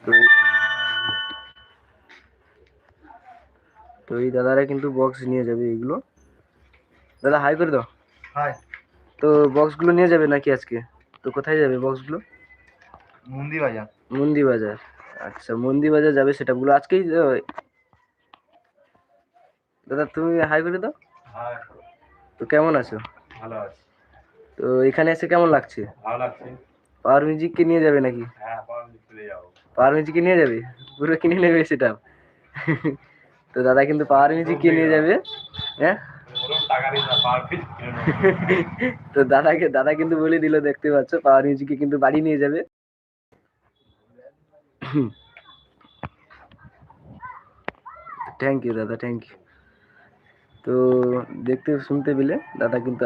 তো তো এই দাদারা কিন্তু বক্স নিয়ে যাবে এগুলো। দাদা হাই করে দাও। হাই। তো বক্সগুলো নিয়ে যাবে নাকি আজকে? তো কোথায় যাবে বক্সগুলো? মুন্দি বাজার। মন্দি বাজার। আচ্ছা, মন্দি বাজার যাবে সেটাগুলো আজকেই। দাদা তুমি হাই করে দাও। হাই। তো কেমন আছো? ভালো আছি। তো এখানে এসে কেমন লাগছে? ভালো লাগছে। পাওয়ার মিউজিককে নিয়ে যাবে নাকি? হ্যাঁ, পাওয়ার চলে যাবো। পাওয়ার মিউজিককে নিয়ে যাবে? পুরো কিনে নেবে সেটা? তো দাদা কিন্তু পাওয়ার মিউজিককে নিয়ে যাবে। হ্যাঁ। টাকা দিই না, পাওয়ার মিউজিক কিনে নেবো। তো দাদা কিন্তু বলে দিল, দেখতে পাচ্ছ, পাওয়ার মিউজিককে কিন্তু বাড়ি নিয়ে যাবে। থ্যাংক ইউ দাদা, থ্যাংক ইউ। তো দেখতে শুনতে পেলে দাদা কিন্তু